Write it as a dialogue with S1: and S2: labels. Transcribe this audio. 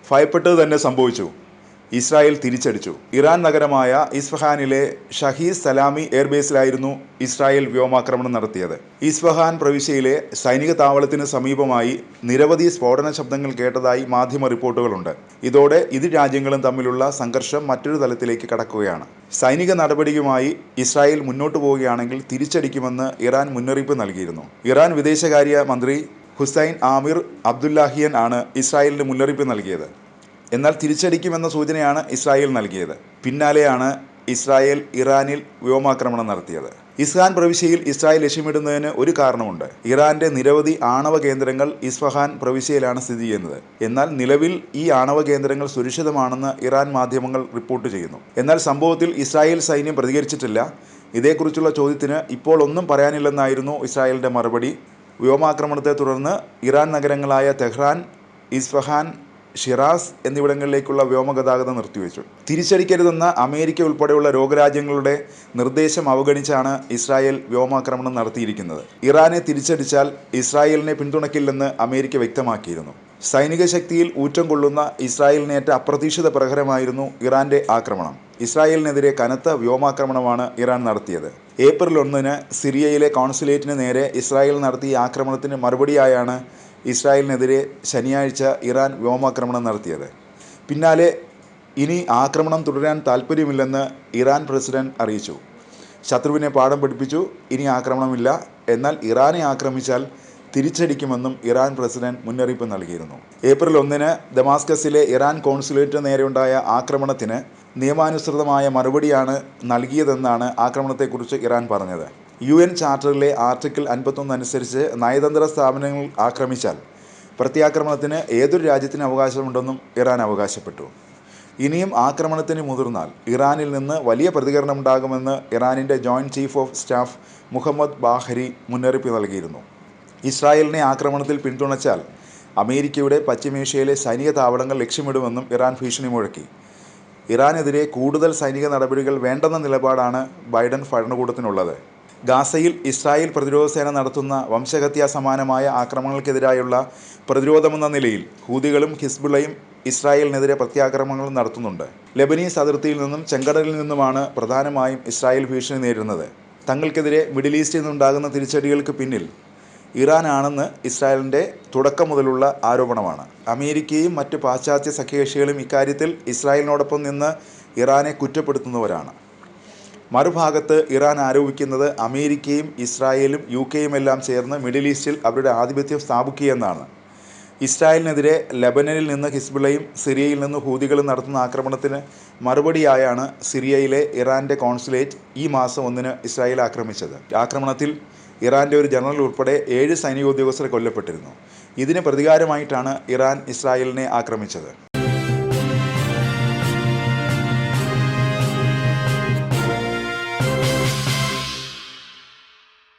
S1: ഭയപ്പെട്ടത് തന്നെ സംഭവിച്ചു. ഇസ്രായേൽ തിരിച്ചടിച്ചു. ഇറാൻ നഗരമായ ഇസ്ഫഹാനിലെ ഷഹീദ് സലാമി എയർബേസിലായിരുന്നു ഇസ്രായേൽ വ്യോമാക്രമണം നടത്തിയത്. ഇസ്ഫഹാൻ പ്രവിശ്യയിലെ സൈനിക താവളത്തിന് സമീപമായി നിരവധി സ്ഫോടന ശബ്ദങ്ങൾ കേട്ടതായി മാധ്യമ റിപ്പോർട്ടുകളുണ്ട്. ഇതോടെ ഇരു രാജ്യങ്ങളും തമ്മിലുള്ള സംഘർഷം മറ്റൊരു തലത്തിലേക്ക് കടക്കുകയാണ്. സൈനിക നടപടിയുമായി ഇസ്രായേൽ മുന്നോട്ടു പോവുകയാണെങ്കിൽ തിരിച്ചടിക്കുമെന്ന് ഇറാൻ മുന്നറിയിപ്പ് നൽകിയിരുന്നു. ഇറാൻ വിദേശകാര്യ മന്ത്രി ഹുസൈൻ ആമിർ അബ്ദുല്ലാഹിയൻ ആണ് ഇസ്രായേലിന് മുന്നറിയിപ്പ് നൽകിയത്. എന്നാൽ തിരിച്ചടിക്കുമെന്ന സൂചനയാണ് ഇസ്രായേൽ നൽകിയത്. പിന്നാലെയാണ് ഇസ്രായേൽ ഇറാനിൽ വ്യോമാക്രമണം നടത്തിയത്. ഇസ്ഫഹാൻ പ്രവിശ്യയിൽ ഇസ്രായേൽ ലക്ഷ്യമിടുന്നതിന് ഒരു കാരണമുണ്ട്. ഇറാന്റെ നിരവധി ആണവ കേന്ദ്രങ്ങൾ ഇസ്ഫഹാൻ പ്രവിശ്യയിലാണ് സ്ഥിതി ചെയ്യുന്നത്. എന്നാൽ നിലവിൽ ഈ ആണവ കേന്ദ്രങ്ങൾ സുരക്ഷിതമാണെന്ന് ഇറാൻ മാധ്യമങ്ങൾ റിപ്പോർട്ട് ചെയ്യുന്നു. എന്നാൽ സംഭവത്തിൽ ഇസ്രായേൽ സൈന്യം പ്രതികരിച്ചിട്ടില്ല. ഇതേക്കുറിച്ചുള്ള ചോദ്യത്തിന് ഇപ്പോൾ ഒന്നും പറയാനില്ലെന്നായിരുന്നു ഇസ്രായേലിന്റെ മറുപടി. വ്യോമാക്രമണത്തെ തുടർന്ന് ഇറാൻ നഗരങ്ങളായ തെഹ്റാൻ, ഇസ്ഫഹാൻ, ഷിറാസ് എന്നിവിടങ്ങളിലേക്കുള്ള വ്യോമഗതാഗതം നിർത്തിവെച്ചു. തിരിച്ചടിക്കരുതെന്ന അമേരിക്ക ഉൾപ്പെടെയുള്ള ലോകരാജ്യങ്ങളുടെ നിർദ്ദേശം അവഗണിച്ചാണ് ഇസ്രായേൽ വ്യോമാക്രമണം നടത്തിയിരിക്കുന്നത്. ഇറാനെ തിരിച്ചടിച്ചാൽ ഇസ്രായേലിനെ പിന്തുണയ്ക്കില്ലെന്ന് അമേരിക്ക വ്യക്തമാക്കിയിരുന്നു. സൈനിക ശക്തിയിൽ ഊറ്റം കൊള്ളുന്ന ഇസ്രായേലിനേറ്റ അപ്രതീക്ഷിത പ്രഹരമായിരുന്നു ഇറാന്റെ ആക്രമണം. ഇസ്രായേലിനെതിരെ കനത്ത വ്യോമാക്രമണമാണ് ഇറാൻ നടത്തിയത്. ഏപ്രിൽ 1 സിറിയയിലെ കോൺസുലേറ്റിന് നേരെ ഇസ്രായേൽ നടത്തിയ ആക്രമണത്തിന് മറുപടിയായാണ് ഇസ്രായേലിനെതിരെ ശനിയാഴ്ച ഇറാൻ വ്യോമാക്രമണം നടത്തിയത്. പിന്നാലെ ഇനി ആക്രമണം തുടരാൻ താൽപ്പര്യമില്ലെന്ന് ഇറാൻ പ്രസിഡന്റ് അറിയിച്ചു. ശത്രുവിനെ പാഠം പഠിപ്പിച്ചു, ഇനി ആക്രമണമില്ല. എന്നാൽ ഇറാനെ ആക്രമിച്ചാൽ തിരിച്ചടിക്കുമെന്നും ഇറാൻ പ്രസിഡന്റ് മുന്നറിയിപ്പ് നൽകിയിരുന്നു. ഏപ്രിൽ 1 ദമാസ്കസിലെ ഇറാൻ കോൺസുലേറ്റിന് നേരെയുണ്ടായ ആക്രമണത്തിന് നിയമാനുസൃതമായ മറുപടിയാണ് നൽകിയതെന്നാണ് ആക്രമണത്തെക്കുറിച്ച് ഇറാൻ പറഞ്ഞത്. UN ചാർട്ടറിലെ ആർട്ടിക്കിൾ 51 അനുസരിച്ച് നയതന്ത്ര സ്ഥാപനങ്ങൾ ആക്രമിച്ചാൽ പ്രത്യാക്രമണത്തിന് ഏതൊരു രാജ്യത്തിനും അവകാശമുണ്ടെന്നും ഇറാൻ അവകാശപ്പെട്ടു. ഇനിയും ആക്രമണത്തിന് മുതിർന്നാൽ ഇറാനിൽ നിന്ന് വലിയ പ്രതികരണമുണ്ടാകുമെന്ന് ഇറാനിൻ്റെ joint chief of staff Mohammad Bahari മുന്നറിയിപ്പ് നൽകിയിരുന്നു. ഇസ്രായേലിനെ ആക്രമണത്തിൽ പിന്തുണച്ചാൽ അമേരിക്കയുടെ പശ്ചിമേഷ്യയിലെ സൈനിക താവളങ്ങൾ ലക്ഷ്യമിടുമെന്നും ഇറാൻ ഭീഷണി മുഴക്കി. ഇറാനെതിരെ കൂടുതൽ സൈനിക നടപടികൾ വേണ്ടെന്ന നിലപാടാണ് ബൈഡൻ ഭരണകൂടത്തിനുള്ളത്. ഗാസയിൽ ഇസ്രായേൽ പ്രതിരോധ സേന നടത്തുന്ന വംശഹത്യാ സമാനമായ ആക്രമണങ്ങൾക്കെതിരായുള്ള പ്രതിരോധമെന്ന നിലയിൽ ഹൂതികളും ഹിസ്ബുള്ളയും ഇസ്രായേലിനെതിരെ പ്രത്യാക്രമണങ്ങൾ നടത്തുന്നുണ്ട്. ലെബനീസ് അതിർത്തിയിൽ നിന്നും ചെങ്കടലിൽ നിന്നുമാണ് പ്രധാനമായും ഇസ്രായേൽ ഭീഷണി നേരിടുന്നത്. തങ്ങൾക്കെതിരെ മിഡിൽ ഈസ്റ്റിൽ നിന്നുണ്ടാകുന്ന തിരിച്ചടികൾക്ക് പിന്നിൽ ഇറാനാണെന്ന് ഇസ്രായേലിൻ്റെ തുടക്കം മുതലുള്ള ആരോപണമാണ്. അമേരിക്കയും മറ്റ് പാശ്ചാത്യ സഖ്യകക്ഷികളും ഇക്കാര്യത്തിൽ ഇസ്രായേലിനോടൊപ്പം നിന്ന് ഇറാനെ കുറ്റപ്പെടുത്തുന്നവരാണ്. മറുഭാഗത്ത് ഇറാൻ ആരോപിക്കുന്നത് അമേരിക്കയും ഇസ്രായേലും UK എല്ലാം ചേർന്ന് മിഡിൽ ഈസ്റ്റിൽ അവരുടെ ആധിപത്യം സ്ഥാപിക്കുകയെന്നാണ്. ഇസ്രായേലിനെതിരെ ലെബനനിൽ നിന്ന് ഹിസ്ബുള്ളയും സിറിയയിൽ നിന്ന് ഹൂതികളും നടത്തുന്ന ആക്രമണത്തിന് മറുപടിയായാണ് സിറിയയിലെ ഇറാൻ്റെ കോൺസുലേറ്റ് ഈ മാസം 1 ഇസ്രായേൽ ആക്രമിച്ചത്. ആക്രമണത്തിൽ ഇറാൻ്റെ ഒരു ജനറൽ ഉൾപ്പെടെ 7 സൈനിക ഉദ്യോഗസ്ഥർ കൊല്ലപ്പെട്ടിരുന്നു. ഇതിന് പ്രതികാരമായിട്ടാണ് ഇറാൻ ഇസ്രായേലിനെ ആക്രമിച്ചത്.